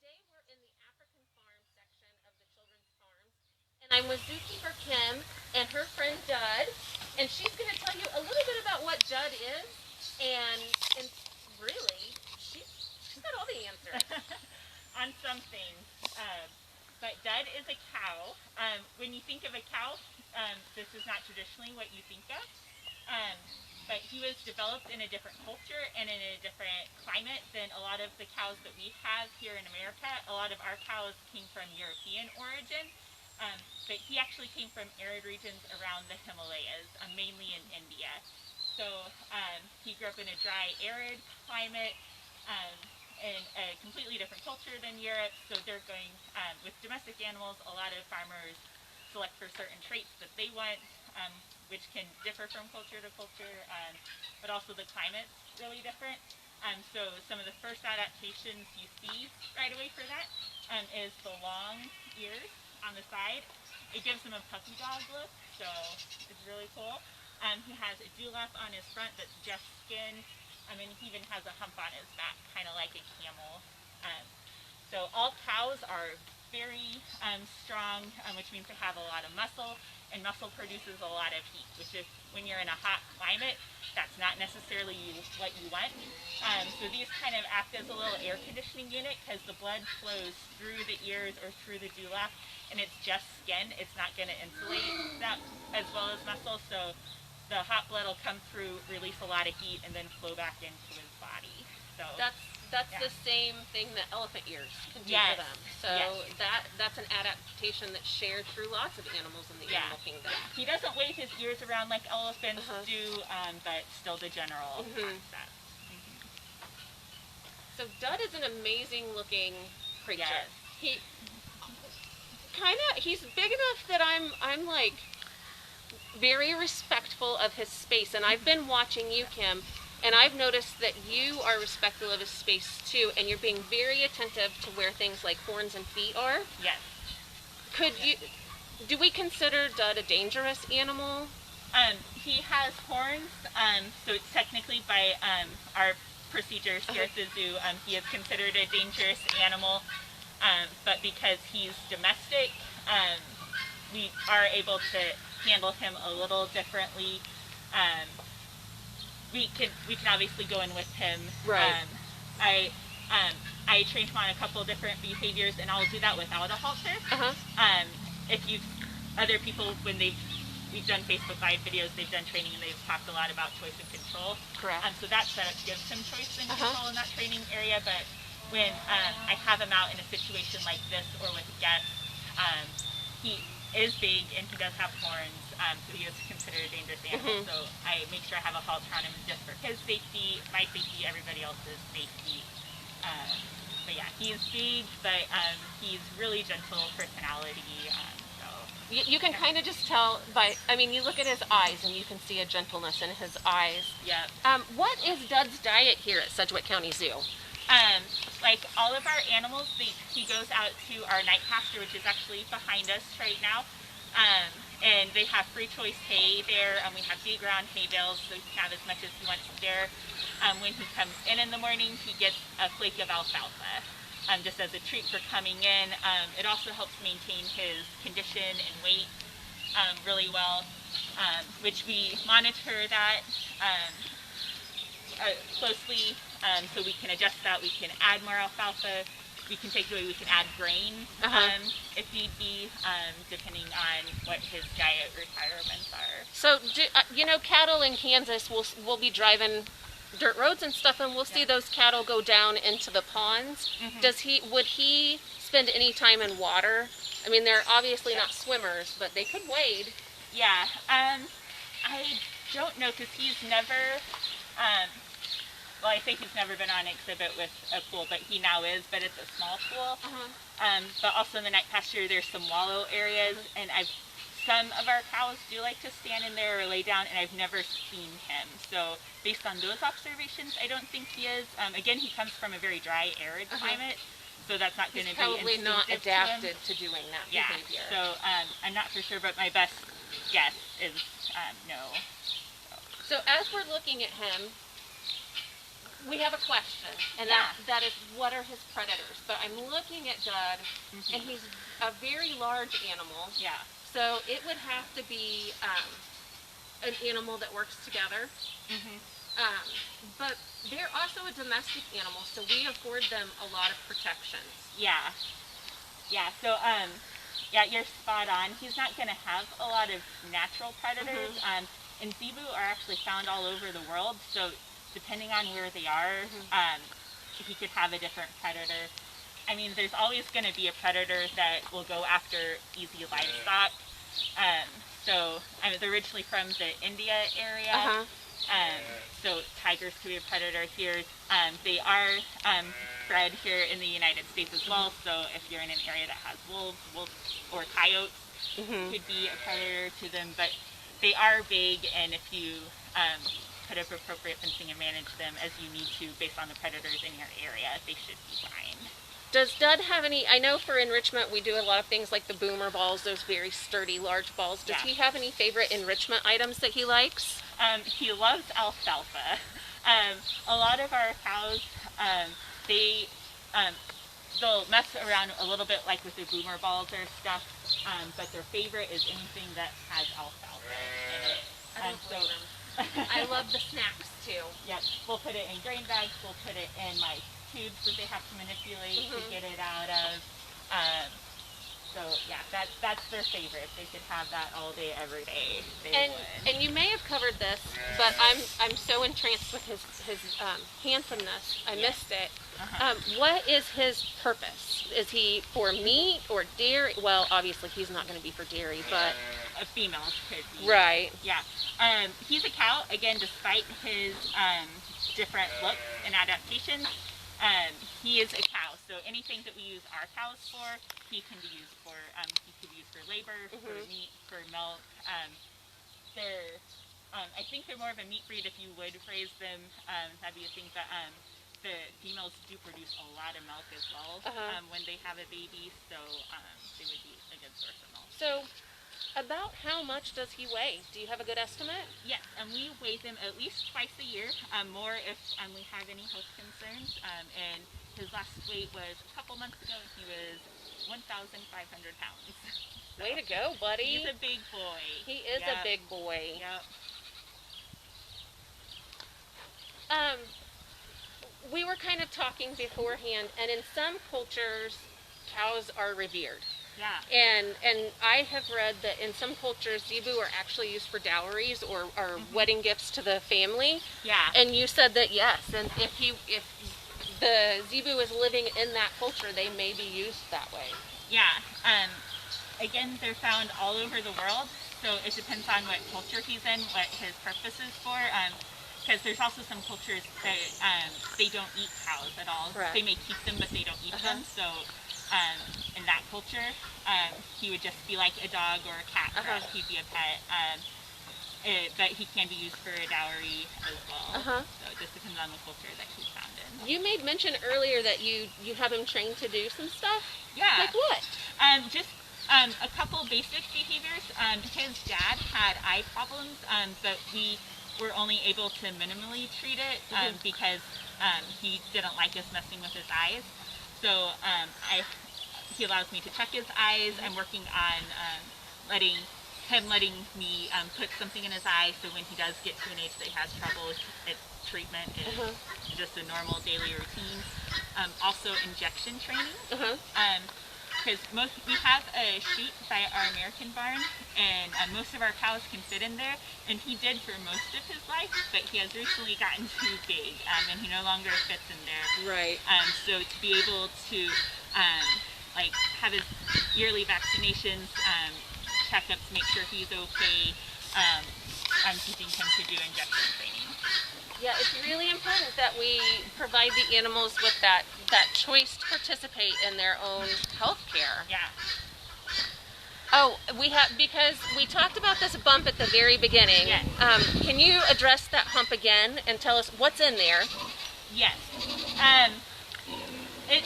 Today we're in the African farm section of the children's farms, and I'm with zookeeper Kim and her friend Dud, and she's going to tell you a little bit about what Dud is, and really, she's got all the answers. On some things. But Dud is a cow. When you think of a cow, this is not traditionally what you think of. But he was developed in a different culture and in a different climate than a lot of the cows that we have here in America. A lot of our cows came from European origin, but he actually came from arid regions around the Himalayas, mainly in India. So he grew up in a dry, arid climate in a completely different culture than Europe. So they're going, with domestic animals, a lot of farmers select for certain traits that they want, which can differ from culture to culture, but also the climate's really different. So some of the first adaptations you see right away for that is the long ears on the side. It gives him a puppy dog look, so it's really cool. He has a dewlap on his front that's just skin, and he even has a hump on his back, kind of like a camel. So all cows are very strong, which means they have a lot of muscle, and muscle produces a lot of heat, which is, when you're in a hot climate, that's not necessarily what you want. So these kind of act as a little air conditioning unit, because the blood flows through the ears or through the dewlap, and it's just skin. It's not going to insulate that as well as muscle, so the hot blood will come through, release a lot of heat, and then flow back into his body. So That's the same thing that elephant ears can do for them. So that's an adaptation that's shared through lots of animals in the animal kingdom. He doesn't wave his ears around like elephants do, but still the general concept. So Dud is an amazing looking creature. Yes. He's big enough that I'm like very respectful of his space, and I've been watching you, Kim, and I've noticed that you are respectful of his space too, and you're being very attentive to where things like horns and feet are. Yes. Do we consider Dud a dangerous animal? He has horns, so it's technically by our procedures here at the zoo, he is considered a dangerous animal, but because he's domestic, we are able to handle him a little differently. We can obviously go in with him. Right. I train him on a couple different behaviors, and I'll do that without a halter. If other people, when we've done Facebook Live videos, they've done training, and they've talked a lot about choice and control. Correct. So that setup gives him choice and control in that training area. But when I have him out in a situation like this or with a guest, he is big and he does have horns, so he is considered a dangerous animal. So I make sure I have a halter on him just for his safety, my safety, everybody else's safety. But yeah, he's big, but he's really gentle personality. You can kind of just tell by, you look at his eyes and you can see a gentleness in his eyes. Yeah. What is Dud's diet here at Sedgwick County Zoo? Like all of our animals, he goes out to our night pasture, which is actually behind us right now. And they have free choice hay there. We have big round hay bales, so he can have as much as he wants there. When he comes in the morning, he gets a flake of alfalfa, just as a treat for coming in. It also helps maintain his condition and weight really well, which we monitor that closely, so we can adjust that. We can add more alfalfa. We can take it away. We can add grain if need be, depending on what his diet requirements are. So, cattle in Kansas will be driving dirt roads and stuff, and we'll see those cattle go down into the ponds. Would he spend any time in water? They're obviously not swimmers, but they could wade. Yeah, I don't know, because he's never, I think he's never been on exhibit with a pool, but he now is, but it's a small pool. But also in the night pasture, there's some wallow areas, and some of our cows do like to stand in there or lay down, and I've never seen him. So based on those observations, I don't think he is. Again, he comes from a very dry, arid climate, so that's not going to be probably not adapted to doing that behavior. So I'm not for sure, but my best guess is no. So as we're looking at him, we have a question, and that is, what are his predators? But I'm looking at Dud, and he's a very large animal. Yeah. So it would have to be an animal that works together. But they're also a domestic animal, so we afford them a lot of protections. Yeah. Yeah. So yeah, you're spot on. He's not going to have a lot of natural predators. And Zebu are actually found all over the world. So depending on where they are, he could have a different predator. I mean, there's always going to be a predator that will go after easy livestock. So I'm originally from the India area. So tigers could be a predator here. They are bred here in the United States as well. So if you're in an area that has wolves or coyotes, could be a predator to them. But they are big, and if you put up appropriate fencing and manage them as you need to based on the predators in your area, they should be fine. Does Dud have any, I know for enrichment we do a lot of things like the boomer balls, those very sturdy large balls. Does he have any favorite enrichment items that he likes? He loves alfalfa. A lot of our cows, they'll mess around a little bit like with the boomer balls or stuff, but their favorite is anything that has alfalfa in it. I love the snacks too. Yep, we'll put it in grain bags, we'll put it in like tubes that they have to manipulate to get it out of. So yeah, that's their favorite. They could have that all day, every day. And you may have covered this, but I'm so entranced with his handsomeness. I missed it. What is his purpose? Is he for meat or dairy? Well, obviously he's not going to be for dairy, but females could be. Right. Yeah. He's a cow. Again, despite his different looks and adaptations. He is a cow, so anything that we use our cows for, he can be used for. He could be used for labor, for meat, for milk. I think they're more of a meat breed if you would raise them. That'd be a thing, but the females do produce a lot of milk as well when they have a baby, so they would be a good source of milk. So, about how much does he weigh? Do you have a good estimate? Yes, and we weigh them at least twice a year, more if we have any health concerns. And his last weight was a couple months ago. He was 1,500 pounds. So, way to go, buddy. He's a big boy. He is a big boy. Yep. We were kind of talking beforehand, and in some cultures, cows are revered. Yeah. And I have read that in some cultures, Zebu are actually used for dowries or wedding gifts to the family. Yeah. And you said that yes, and if the Zebu is living in that culture, they may be used that way. Yeah. Again, they're found all over the world, so it depends on what culture he's in, what his purpose is for. Because there's also some cultures that they don't eat cows at all. Right. They may keep them, but they don't eat them. So in that culture, he would just be like a dog or a cat for us. He'd be a pet. But he can be used for a dowry as well. So it just depends on the culture that he's found in. You made mention earlier that you have him trained to do some stuff? Yeah. Like what? Just a couple basic behaviors. His dad had eye problems, but we were only able to minimally treat it because he didn't like us messing with his eyes. So he allows me to check his eyes. I'm working on letting me put something in his eye, so when he does get to an age that he has trouble, treatment is just a normal daily routine. Also injection training. Because we have a chute by our American barn, and most of our cows can fit in there, and he did for most of his life, but he has recently gotten too big, and he no longer fits in there. Right. So to be able to like have his yearly vaccinations, checkups, make sure he's okay, I'm teaching him to do injection training. Yeah, it's really important that we provide the animals with that choice to participate in their own health care. Yeah. Oh, because we talked about this bump at the very beginning. Yes. Can you address that hump again and tell us what's in there? Yes. It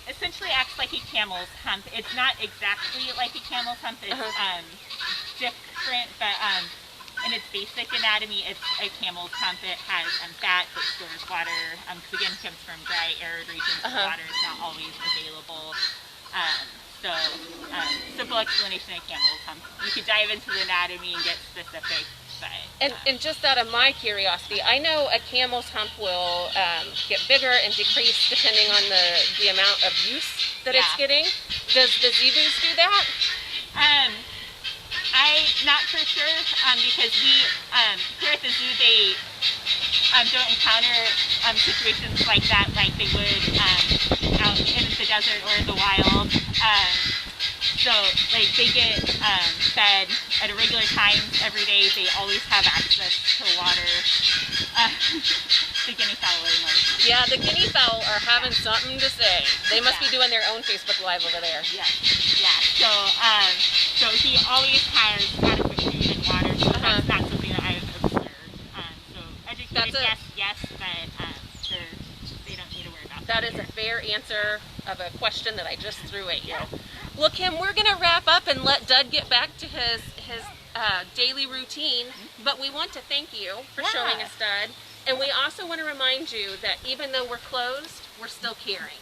essentially acts like a camel's hump. It's not exactly like a camel's hump. It's different, but in its basic anatomy, it's a camel's hump. It has fat that stores water. Because again, it comes from dry, arid regions. Water is not always available. Simple explanation of camel's hump. You could dive into the anatomy and get specific. But, and just out of my curiosity, I know a camel's hump will get bigger and decrease depending on the amount of use that it's getting. Does the Zebus do that? I'm not for sure because we here at the zoo they don't encounter situations like that like they would out in the desert or the wild. So like they get fed at a regular times every day. They always have access to water. The guinea fowl are nice. Yeah, the guinea fowl are having something to say. They must be doing their own Facebook Live over there. Yeah. So he always has adequate food and water. So that's not something that I've observed. So educated yes, but they don't need to worry about that. That is a fair answer of a question that I just threw at you. Well, Kim, we're going to wrap up and let Dud get back to his daily routine, but we want to thank you for showing us Dud, and we also want to remind you that even though we're closed, we're still caring.